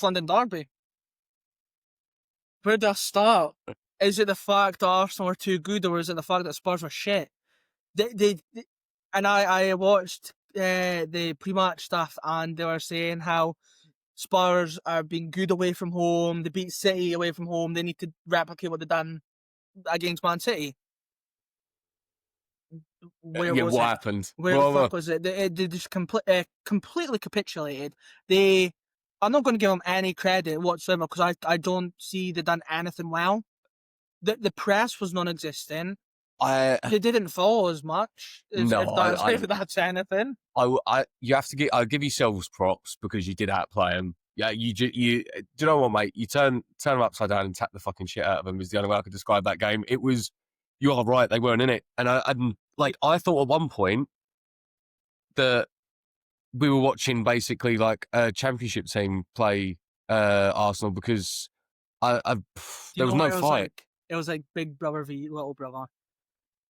North London derby. Where do I start? Is it the fact that Arsenal were too good, or is it the fact that Spurs were shit? And I watched the pre-match stuff, and they were saying how Spurs are being good away from home. They beat City away from home. They need to replicate what they've done against Man City. Where was what it? happened? Where the fuck was it? They just completely capitulated. I'm not going to give them any credit whatsoever because I don't see they done anything well. The press was non-existent. They didn't follow as much. If that's anything. You have to give. I'll give yourselves props because you did outplay them. Yeah, you. Do you know what, mate? You turn them upside down and tap the fucking shit out of them. Is the only way I could describe that game. It was. You are right. They weren't in it, and I thought at one point that we were watching basically like a championship team play Arsenal because there was no fight. It was like Big Brother v Little Brother.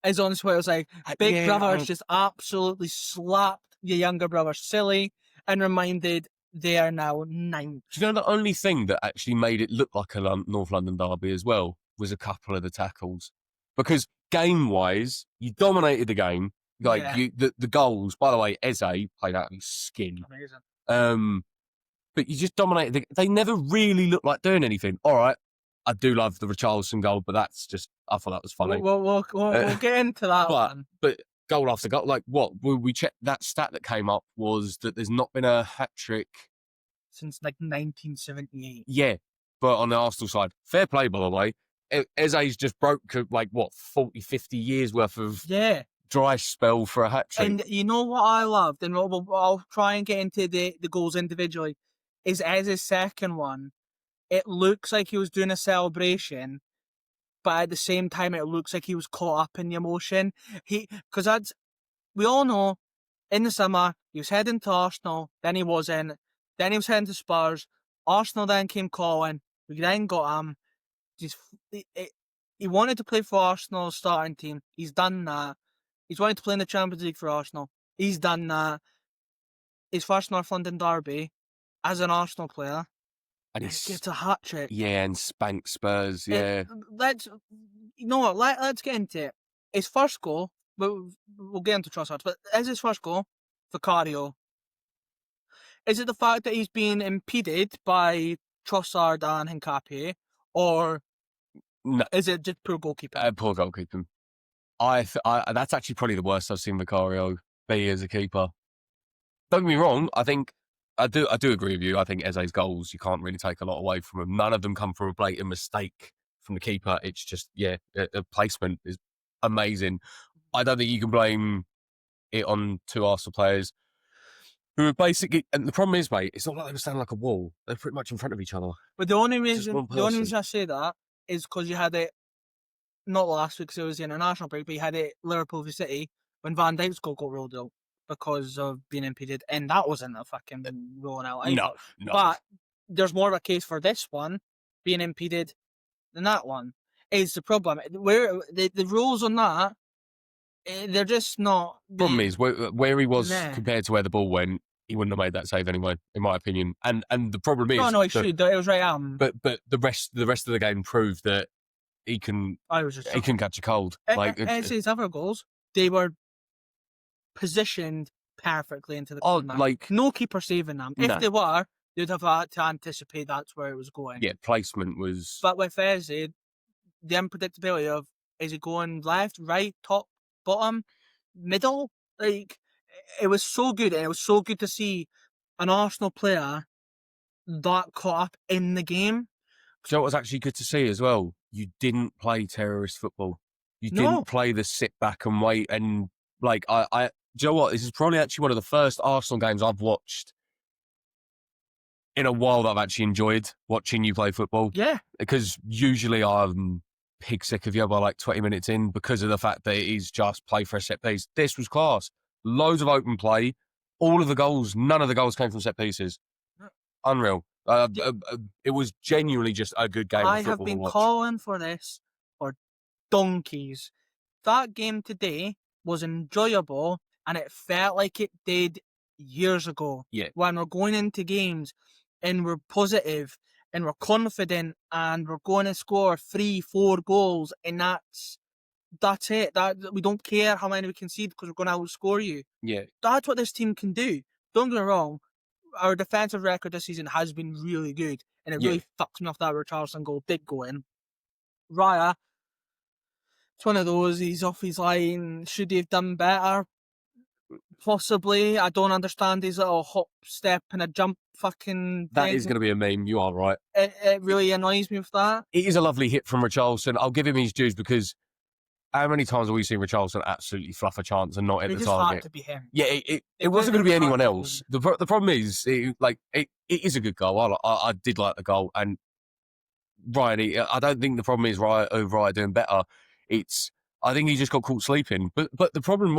It's honestly what it was like. Big Brother just absolutely slapped your younger brother silly and reminded they are now 9. Do you know the only thing that actually made it look like a North London derby as well was a couple of the tackles? Because game-wise, you dominated the game. The goals, by the way, Eze played out of his skin. Amazing. But you just dominated. They never really looked like doing anything. All right, I do love the Richarlison goal, but that's just, I thought that was funny. We'll get into that one. But goal after goal, like what? We checked that stat that came up was that there's not been a hat-trick since like 1978. Yeah, but on the Arsenal side, fair play, by the way. Eze's just broke, 40, 50 years worth of dry spell for a hat-trick. And you know what I loved, and I'll try and get into the goals individually, is Eze's second one. It looks like he was doing a celebration, but at the same time, it looks like he was caught up in the emotion. Because we all know, in the summer, he was heading to Arsenal, then he wasn't, then he was heading to Spurs, Arsenal then came calling, we then got him. He wanted to play for Arsenal's starting team, he's done that. He's wanted to play in the Champions League for Arsenal, he's done that. His first North London derby, as an Arsenal player, and he gets a hat-trick. Yeah, and spank Spurs, yeah. Let's get into it. His first goal, we'll get into Trossard, but is his first goal Vicario? Is it the fact that he's being impeded by Trossard and Hincapié, or no, is it just poor goalkeeping? Poor goalkeeping. That's actually probably the worst I've seen Vicario be as a keeper. Don't get me wrong, I think I do agree with you. I think Eze's goals, you can't really take a lot away from them. None of them come from a blatant mistake from the keeper. It's just, the placement is amazing. I don't think you can blame it on two Arsenal players who are basically, and the problem is, mate, it's not like they were standing like a wall. They're pretty much in front of each other. But the only reason I say that is because you had it, not last week because it was the international break, but you had it Liverpool v City when Van Dijk's goal got ruled out because of being impeded, and that wasn't a fucking rolling out either. No. But there's more of a case for this one being impeded than that one. Is the problem where the rules on that? They're just not. Problem is where he was compared to where the ball went, he wouldn't have made that save anyway, in my opinion. And the problem is, no, he should. It was right. But the rest of the game proved that he can catch a cold. His other goals, they were positioned perfectly into the corner. No keeper saving them. If they were, they'd have had to anticipate that's where it was going. Yeah, placement was. But with Eze, the unpredictability of, is he going left, right, top, bottom, middle? Like, it was so good, and it was so good to see an Arsenal player that caught up in the game. Do you know what was actually good to see as well? You didn't play terrorist football. You didn't play the sit back and wait and do you know what? This is probably actually one of the first Arsenal games I've watched in a while that I've actually enjoyed watching you play football. Yeah. Because usually I'm pig sick of you by like 20 minutes in because of the fact that he's just play for a set piece. This was class. Loads of open play. All of the goals, none of the goals came from set pieces. Unreal. It was genuinely just a good game of football. I have been calling for this for donkeys. That game today was enjoyable, and it felt like it did years ago. Yeah. When we're going into games, and we're positive and we're confident and we're going to score 3-4 goals, and that's it. That we don't care how many we concede because we're going to outscore you. Yeah. That's what this team can do. Don't get me wrong. Our defensive record this season has been really good, and it really fucks me off that Richarlison goal did go in. Raya, it's one of those. He's off his line. Should he have done better? Possibly. I don't understand his little hop, step, and a jump fucking That thing. is going to be a meme. You are right. It really annoys me with that. It is a lovely hit from Richarlison. I'll give him his dues because how many times have we seen Richarlison absolutely fluff a chance and not hit the target? Had to be him. Yeah, it wasn't going to be anyone else. The problem is, it is a good goal. I did like the goal. And Ryan, I don't think the problem is Ryan doing better. I think he just got caught sleeping. But the problem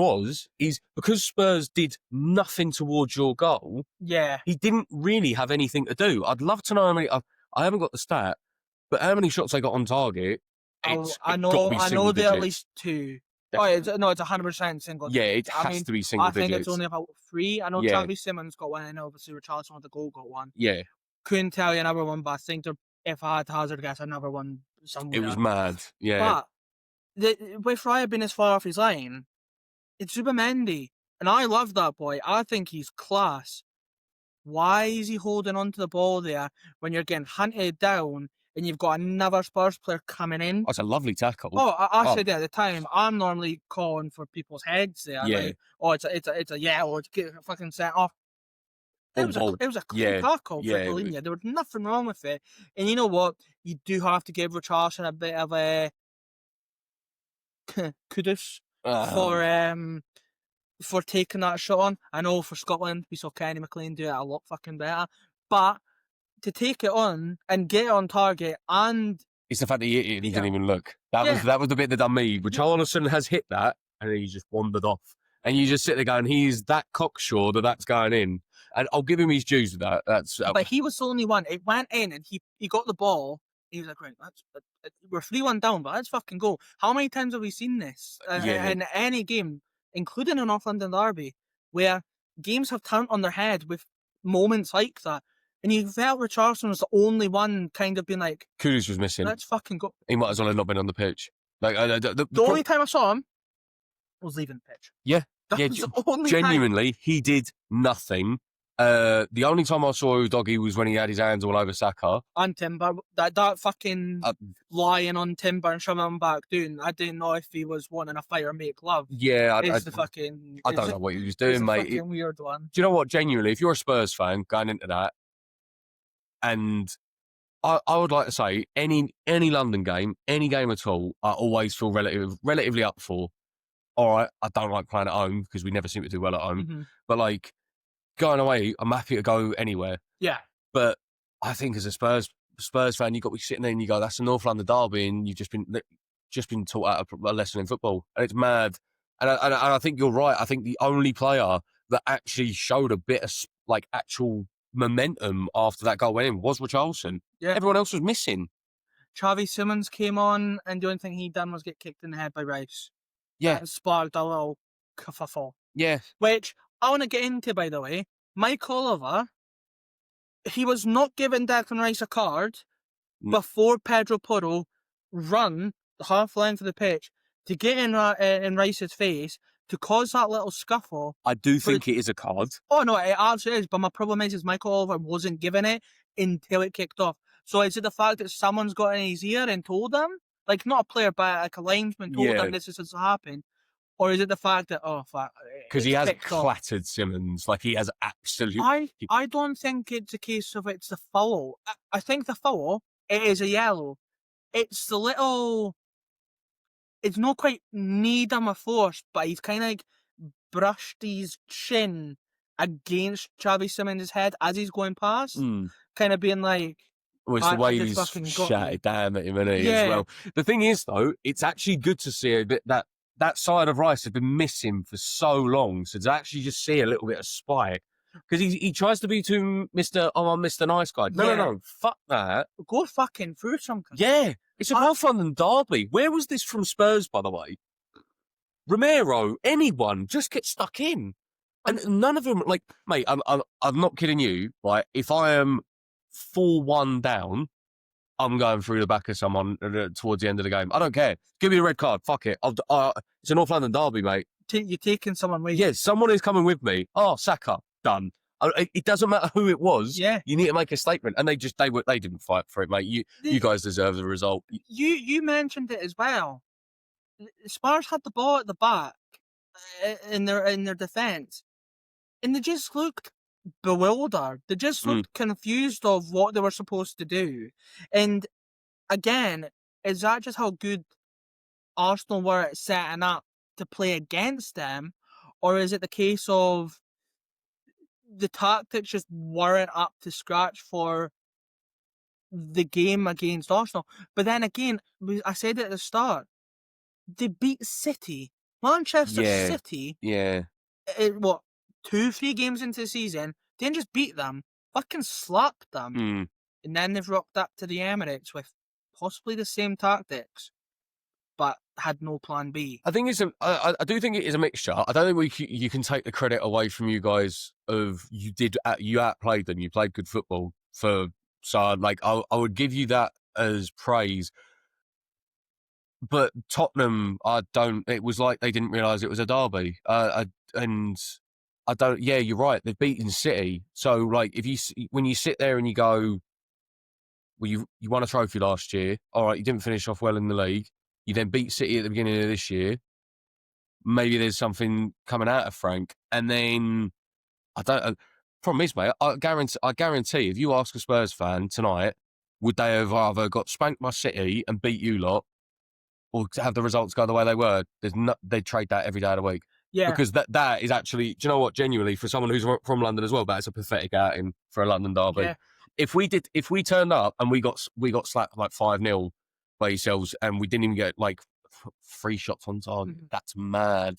is because Spurs did nothing towards your goal. Yeah, he didn't really have anything to do. I'd love to know how many. I haven't got the stat, but how many shots they got on target? I know there are at least 2. Definitely. It's 100% single. Yeah, it has to be single digits. I think it's only about 3. I know Xavi Simons got one, and obviously Richarlison with the goal got one. Yeah, couldn't tell you another one, but I think if I had to hazard guess, another one somewhere. It was mad. Yeah, but with Raya being as far off his line, it's Zubimendi, and I love that boy. I think he's class. Why is he holding on to the ball there when you're getting hunted down and you've got another Spurs player coming in? That's a lovely tackle. I said at the time, I'm normally calling for people's heads there. Yeah. Like, it's a yellow, it's get fucking sent off. It was a clean tackle for Paulinho. There was nothing wrong with it. And you know what? You do have to give Richarlison a bit of a kudos for taking that shot on. I know for Scotland, we saw Kenny McLean do it a lot fucking better. But to take it on and get it on target, and it's the fact that he didn't even look. That was the bit that done me. Richarlison has hit that, and then he just wandered off. And you just sit there going, he's that cocksure that's going in. And I'll give him his dues with that. But he was the only one. It went in, and he got the ball. He was like, right, we're 3-1 down, but let's fucking go. How many times have we seen this in any game, including an North London derby, where games have turned on their head with moments like that? And you felt Richarlison was the only one kind of being like... Kudus was missing. Let's fucking go. He might as well have not been on the pitch. Like the only time I saw him was leaving the pitch. Yeah. Genuinely, he did nothing. The only time I saw Doggy was when he had his hands all over Saka. And Timber. That fucking lying on Timber and shoving him back down. I didn't know if he was wanting a fight or make love. Yeah. I don't know what he was doing, mate. It's a fucking weird one. Do you know what? Genuinely, if you're a Spurs fan going into that, and I would like to say any London game, any game at all, I always feel relatively up for. All right, I don't like playing at home because we never seem to do well at home. Mm-hmm. But like going away, I'm happy to go anywhere. Yeah. But I think as a Spurs fan, you've got to be sitting there and you go, that's a North London derby, and you've just been taught out a lesson in football, and it's mad. And I think you're right. I think the only player that actually showed a bit of like actual momentum after that goal went in was Richarlison. Yeah. Everyone else was missing. Xavi Simons came on, and the only thing he done was get kicked in the head by Rice. Yeah. It sparked a little kerfuffle. Yeah. Which I want to get into, by the way. Mike Oliver, he was not giving Declan Rice a card before Pedro Porro run the half length of the pitch to get in Rice's face to cause that little scuffle. I do think it is a card. Oh, no, it absolutely is. But my problem is Michael Oliver wasn't giving it until it kicked off. So is it the fact that someone's got in his ear and told him? Like, not a player, but like a linesman told him this is happening? Or is it the fact that, because he has clattered Simmons. Like, he has absolutely... I don't think it's a case of it's the foul. I think the foul, it is a yellow. It's the little... It's not quite need him a force, but he's kind of like brushed his chin against Xavi Simons' head as he's going past. Kind of being like... Well, it's the way he's shouted down at him, isn't he, as well. The thing is, though, it's actually good to see a bit that side of Rice had been missing for so long. So to actually just see a little bit of spite. Because he tries to be too Mr. Nice Guy. No, fuck that. Go fucking through something. Yeah. It's a North London derby. Where was this from Spurs, by the way? Romero, anyone, just get stuck in. And none of them, like, mate, I'm not kidding you, right? If I am 4-1 down, I'm going through the back of someone towards the end of the game. I don't care. Give me a red card. Fuck it. It's a North London derby, mate. You're taking someone with you. Yes, someone is coming with me. Oh, Saka, done. It doesn't matter who it was. Yeah. You need to make a statement, and they didn't fight for it, mate. You guys deserve the result. You mentioned it as well. Spurs had the ball at the back in their defence, and they just looked bewildered. They just looked confused of what they were supposed to do. And again, is that just how good Arsenal were at setting up to play against them, or is it the case of the tactics just weren't up to scratch for the game against Arsenal? But then again, I said it at the start, they beat City. Manchester City. Yeah. 2-3 games into the season, didn't just beat them, fucking slapped them. And then they've rocked up to the Emirates with possibly the same tactics, but had no plan B. I think I do think it is a mixture. I don't think you can take the credit away from you guys of you outplayed them. You played good football so like I would give you that as praise. But Tottenham, it was like they didn't realise it was a derby. Yeah, you're right. They've beaten City. So, like, when you sit there and you go, well, you won a trophy last year. All right, you didn't finish off well in the league. You then beat City at the beginning of this year. Maybe there's something coming out of Frank. And then, problem is, mate, I guarantee if you ask a Spurs fan tonight, would they have either got spanked by City and beat you lot, or to have the results go the way they were? They'd trade that every day of the week. Yeah. Because that is actually, do you know what, genuinely, for someone who's from London as well, that's a pathetic outing for a London derby. Yeah. If we turned up and we got slapped like 5-0 by yourselves and we didn't even get like 3 shots on target, that's mad.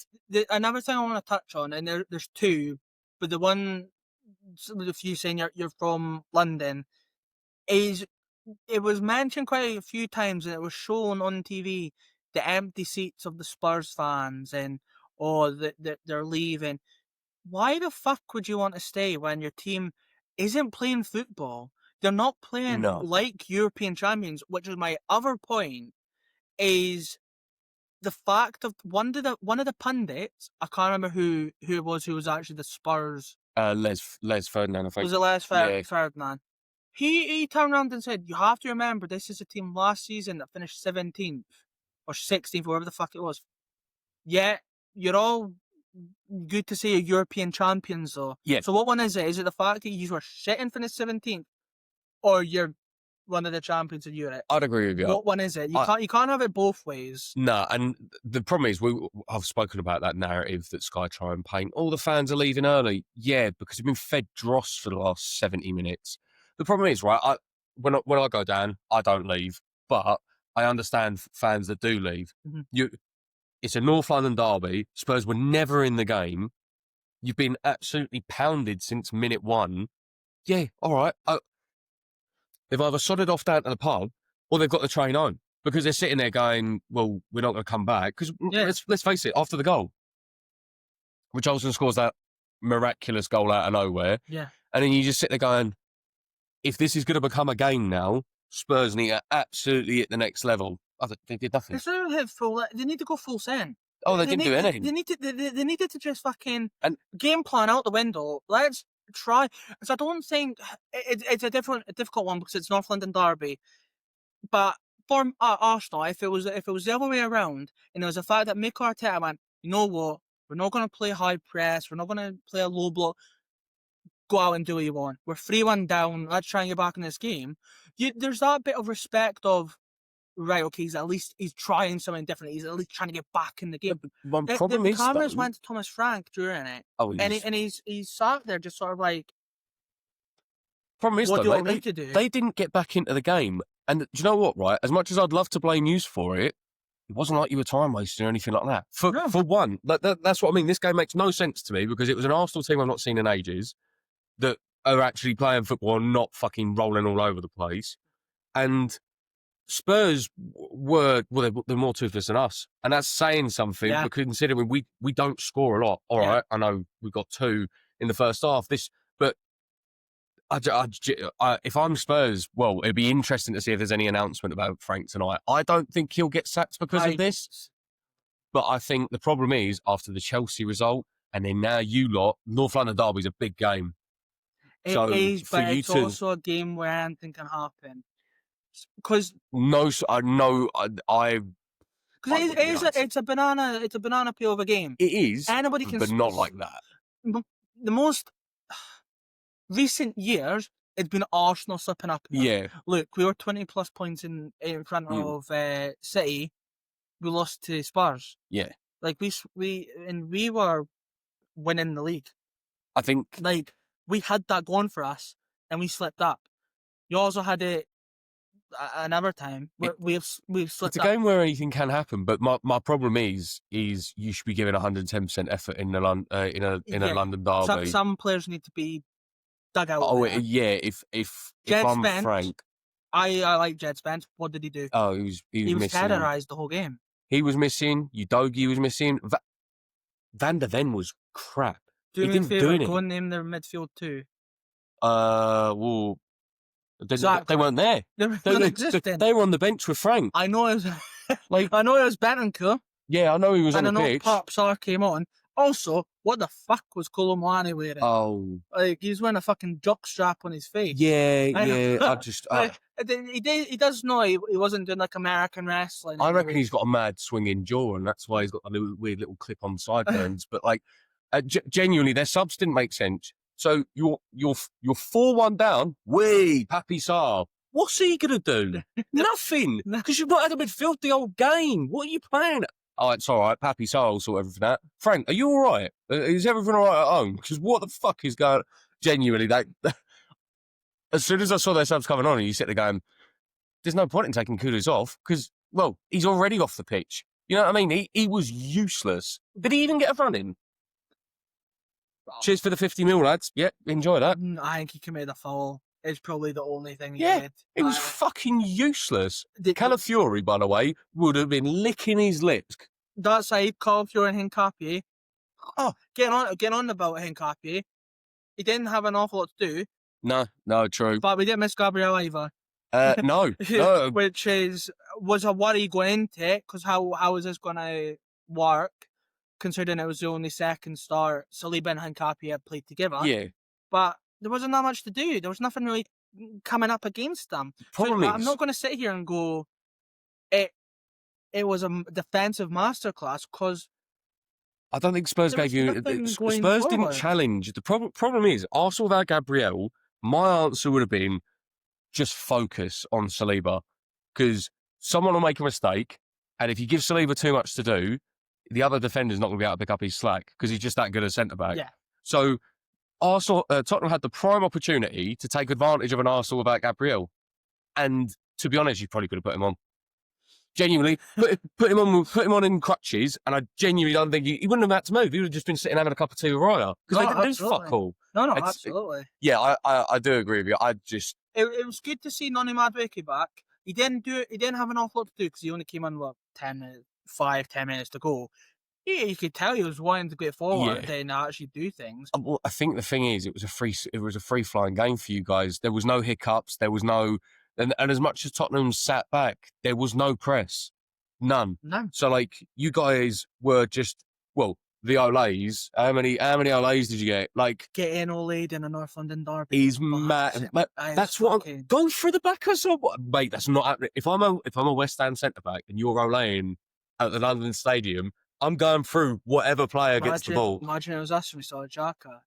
Another thing I want to touch on, and there's two, but the one, if you saying you're from London, is it was mentioned quite a few times and it was shown on TV, the empty seats of the Spurs fans and that they're leaving. Why the fuck would you want to stay when your team isn't playing football? They're not playing like European champions, which is my other point, is the fact of one of the pundits, I can't remember who it was who was actually the Spurs. Les Ferdinand, I think. Was it Les Ferdinand? He turned around and said, you have to remember, this is a team last season that finished 17th or 16th, whatever the fuck it was. Yeah, you're all good to say you're European champions, though. Yeah. So what one is it? Is it the fact that you were shit and finished 17th, or you're one of the champions of Europe? I'd agree with you. What one is it? You can't have it both ways. No, and the problem is I've spoken about that narrative that Sky try and paint. All the fans are leaving early. Yeah, because we've been fed dross for the last 70 minutes. The problem is, right, when I go down, I don't leave, but I understand fans that do leave. It's a North London derby. Spurs were never in the game. You've been absolutely pounded since minute 1. Yeah, all right. They've either sodded off down to the pub or they've got the train home because they're sitting there going, well, we're not going to come back. Because let's face it, after the goal, Richarlison scores that miraculous goal out of nowhere. Yeah. And then you just sit there going, if this is going to become a game now, Spurs need to absolutely hit the next level. They did nothing. They need to go full send. Oh, they didn't do anything. They needed to just fucking game plan out the window. Let's try. Because I don't think it's a difficult one because it's North London derby. But for Arsenal, if it was the other way around, and it was the fact that Mikel Arteta went, you know what, we're not going to play high press, we're not going to play a low block. Go out and do what you want. We're 3-1 down. Let's try and get back in this game. There's that bit of respect of, right, okay, he's trying something different. He's at least trying to get back in the game. One problem is, the cameras went to Thomas Frank during it. And he's sat there just sort of like, problem is, what do you want me to do? They didn't get back into the game. And do you know what, right? As much as I'd love to blame you for it, it wasn't like you were time wasting or anything like that. For one, that's what I mean. This game makes no sense to me because it was an Arsenal team I've not seen in ages that are actually playing football and not fucking rolling all over the place. And Spurs they're more toothless than us. And that's saying something, but considering we don't score a lot. All right, I know we got 2 in the first half. But If I'm Spurs, well, it'd be interesting to see if there's any announcement about Frank tonight. I don't think he'll get sacked because of this, but I think the problem is after the Chelsea result, and then now you lot, North London derby's a big game. It is, but it's also a game where anything can happen. Because it's a banana peel of a game. It is, anybody can, but not like that. The most recent years, it's been Arsenal slipping up. Yeah, look, we were 20 plus points in front of City. We lost to Spurs. Yeah, like we were winning the league. I think like we had that going for us, and we slipped up. You also had it another time. We've slipped up. It's a game where anything can happen, but my problem is you should be giving 110% effort in a London derby. Some players need to be dug out. Oh yeah, if I'm Spence, Frank, I like Jed Spence. What did he do? Oh, he was terrorised the whole game. He was missing. Udogie was missing. Van der Ven was crap. Do me a favour, go and name their midfield too. Well, they weren't there. They were on the bench with Frank. I know it was Bentancur. Yeah, I know he was on the pitch. And I know Pop Sar came on. Also, what the fuck was Colomani wearing? Oh. He's wearing a fucking jockstrap on his face. Yeah. He does know he wasn't doing like American wrestling. I reckon he's got a mad swinging jaw, and that's why he's got a weird little clip on sideburns. But like, genuinely, their subs didn't make sense. So you're 4-1 down. Papi Sarr. What's he gonna do? Nothing. Because you've not had a midfield the whole game. What are you playing? Oh, it's all right. Papi Sarr will sort everything out. Frank, are you all right? Is everything all right at home? Because what the fuck is going on? Genuinely, as soon as I saw their subs coming on, and you sit there going, there's no point in taking Kudus off because, well, he's already off the pitch. You know what I mean? He was useless. Did he even get a run in? Cheers for the 50 mil, lads. Yeah, enjoy that. I think he committed a foul. It's probably the only thing he did. It was fucking useless. Calafiori, by the way, would have been licking his lips. That side, Calafiori and Hincapié. Oh, get on about Hincapié. He didn't have an awful lot to do. No, true. But we didn't miss Gabriel either. No. Which was a worry going into it, because how is this going to work, considering it was the only second start Saliba and Hincapié had played together. Yeah. But there wasn't that much to do. There was nothing really coming up against them. I'm not going to sit here and go, it was a defensive masterclass, because I don't think Spurs gave you... Spurs didn't challenge. The problem is, Arsenal without Gabriel, my answer would have been just focus on Saliba, because someone will make a mistake, and if you give Saliba too much to do, the other defender's not going to be able to pick up his slack, because he's just that good a centre-back. Yeah. So Tottenham had the prime opportunity to take advantage of an Arsenal without Gabriel. And to be honest, you probably could have put him on. Genuinely, put him on in crutches, and I genuinely don't think he wouldn't have had to move. He would have just been sitting having a cup of tea with Raya, because they didn't do fuck all. No, absolutely. I do agree with you. It was good to see Noni Madueke back. He didn't have an awful lot to do, because he only came on 10 minutes to go. You could tell he was wanting to get forward and actually do things. Well, I think the thing is, it was a free flying game for you guys. There was no hiccups. There was no, and as much as Tottenham sat back, there was no press, none. So like you guys were just the Oles. How many Oles did you get? Like getting Ole in a North London derby. He's mad. That's what. Go through the back or so, mate. That's not happening. If I'm a West Ham centre back and you're Ole at the London Stadium, I'm going through whatever player gets the ball. Imagine it was us when we saw Xhaka.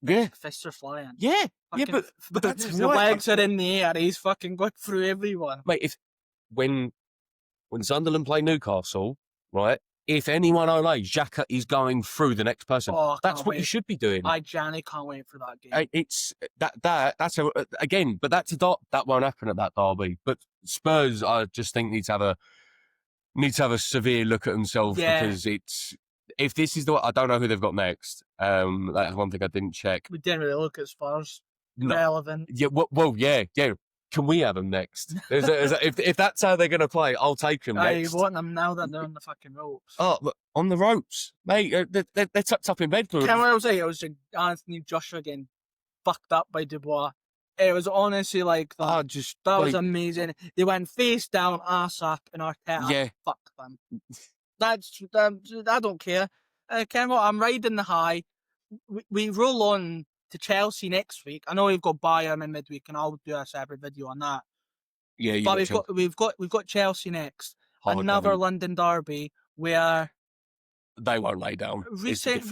Yeah. Fists are flying. Yeah. But that's the legs are in the air. He's fucking going through everyone. Mate, when Sunderland play Newcastle, right? If anyone Ole, Xhaka is going through the next person. That's what you should be doing. I genuinely can't wait for that game. It's that's again, but that won't happen at that derby. But Spurs, I just think need to have a severe look at themselves, because if this is I don't know who they've got next. That's one thing I didn't check. We didn't really look at Spurs. Relevant. Yeah. Well, yeah. Can we have them next? If that's how they're going to play, I'll take them next. You want them now that they're on the fucking ropes. Oh, look, on the ropes, mate. They're tucked up in bed. Can I say it was Anthony Joshua getting fucked up by Dubois? It was honestly like that. That was like, amazing. They went face down, ass up, and Arteta. Yeah. Fuck them. I don't care. Ken, what? I'm riding the high. We roll on to Chelsea next week. I know we've got Bayern in midweek, and I'll do a separate video on that. Yeah, you But got we've got Chelsea next. hard Another one. London derby where They won't lay down. recent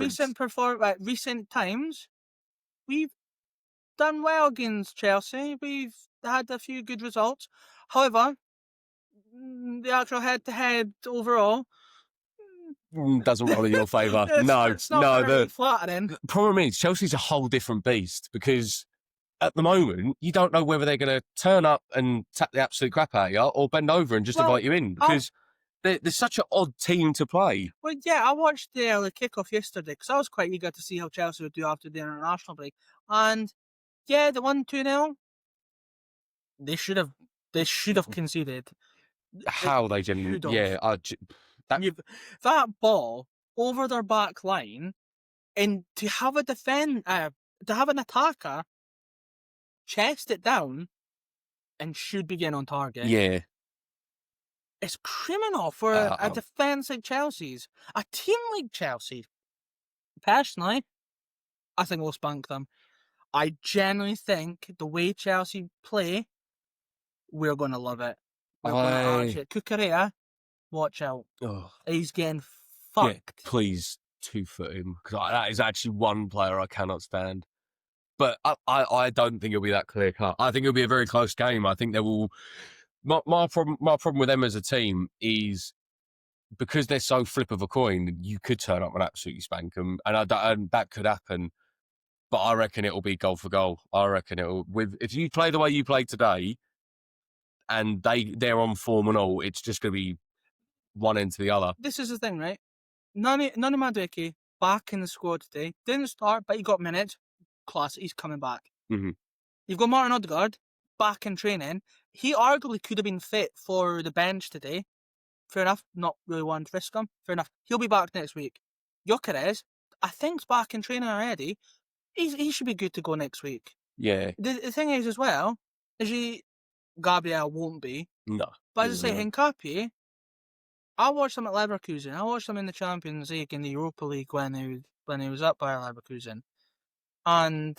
times we've done well against Chelsea. We've had a few good results. However, the actual head-to-head overall Doesn't roll in your favour. it's not very flattering. The problem is Chelsea's a whole different beast because at the moment you don't know whether they're going to turn up and tap the absolute crap out of you or bend over and just invite you in because they're such an odd team to play. Well, yeah, I watched the early kickoff yesterday because I was quite eager to see how Chelsea would do after the international break. And yeah, they won 2-0. They should have conceded. How they genuinely, that ball over their back line, and to have an attacker chest it down and should begin on target. Yeah, it's criminal for a defence like Chelsea's. A team like Chelsea, personally, I think we'll spunk them. I genuinely think the way Chelsea play, we're going to love it. We're going to arch it. Cucurella, watch out. Oh. He's getting fucked. Yeah, please 2-foot him because that is actually one player I cannot stand. But I don't think it'll be that clear cut. I think it'll be a very close game. I think there will. My problem with them as a team is because they're so flip of a coin. You could turn up and absolutely spank them, and that could happen. But I reckon it'll be goal for goal. I reckon if you play the way you played today, and they're on form and all, it's just going to be one end to the other. This is the thing, right? None of Madueke back in the squad today. Didn't start, but he got minutes. Class, he's coming back. Mm-hmm. You've got Martin Odegaard back in training. He arguably could have been fit for the bench today. Fair enough. Not really wanting to risk him. Fair enough. He'll be back next week. Gyökeres, I think, is back in training already. He should be good to go next week. Yeah. The thing is, as well, Gabriel won't be. No. But as I say, Hincapié, I watched him at Leverkusen. I watched him in the Champions League in the Europa League when he was up by Leverkusen. And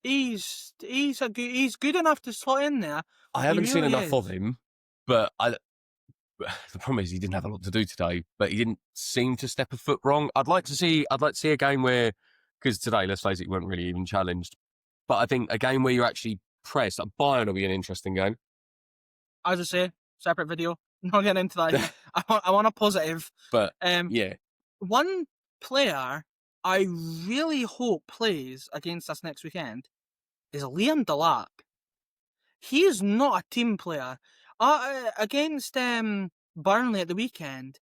he's good enough to slot in there. I haven't seen enough of him, but the problem is he didn't have a lot to do today, but he didn't seem to step a foot wrong. I'd like to see a game where, because today, let's face it, he weren't really even challenged. But I think a game where you're actually pressed, Bayern will be an interesting game. As I say, separate video. Not getting into that. I want a positive. But yeah, one player I really hope plays against us next weekend is Liam Delap. He is not a team player. Against Burnley at the weekend,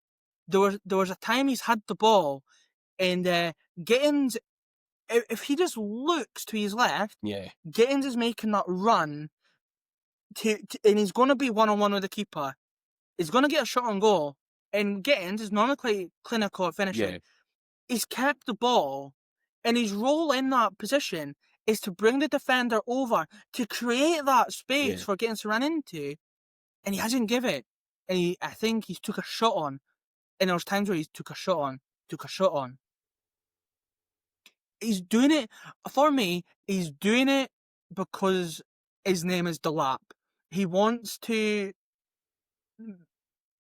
there was a time he's had the ball, and Gittins, if he just looks to his left, Gittins is making that run, and he's going to be one-on-one with the keeper. He's going to get a shot on goal, and Gittins is normally quite clinical at finishing. Yeah. He's kept the ball, and his role in that position is to bring the defender over to create that space for Gittins to run into, and he hasn't given it. And I think he's took a shot on, and there's times where he's took a shot on. He's doing it, for me, he's doing it because his name is Delap. He wants to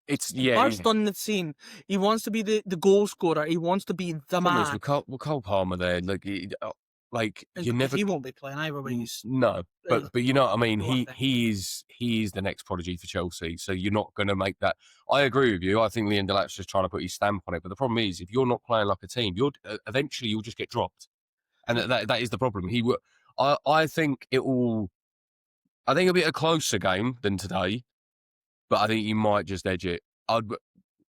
burst on the scene. He wants to be the goal scorer. He wants to be the man. With Cole Palmer there, you never. He won't be playing either. No, but you know what I mean. He is the next prodigy for Chelsea. So you're not going to make that. I agree with you. I think Liam Delap's just trying to put his stamp on it. But the problem is, if you're not playing like a team, eventually you'll just get dropped, and that is the problem. I think it'll be a closer game than today, but I think you might just edge it.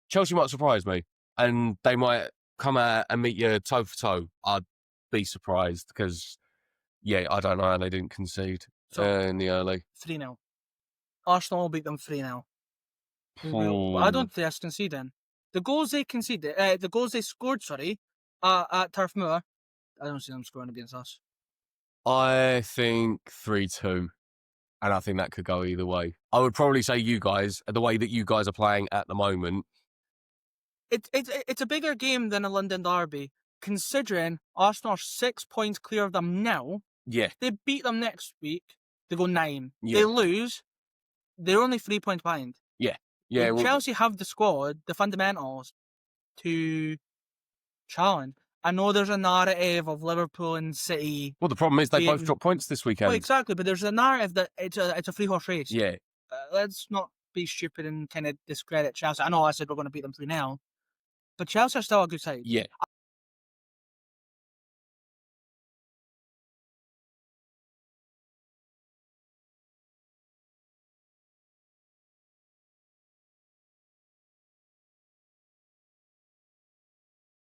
Chelsea might surprise me, and they might come out and meet you toe for toe. I'd be surprised because, I don't know how they didn't concede in the early. 3-0. Arsenal will beat them 3-0. I don't think they're conceding. The goals they conceded, the goals they scored, at Turf Moor, I don't see them scoring against us. I think 3-2. And I think that could go either way. I would probably say you guys, the way that you guys are playing at the moment. It's a bigger game than a London derby, considering Arsenal are 6 points clear of them now. Yeah. They beat them next week, they go 9. Yeah. They lose, they're only 3 points behind. Yeah. Yeah. Well, Chelsea have the squad, the fundamentals to challenge. I know there's a narrative of Liverpool and City. Well, the problem is they both dropped points this weekend. Well, exactly, but there's a narrative that it's a free horse race. Yeah. Let's not be stupid and kind of discredit Chelsea. I know I said we're going to beat them 3-0, but Chelsea are still a good side. Yeah.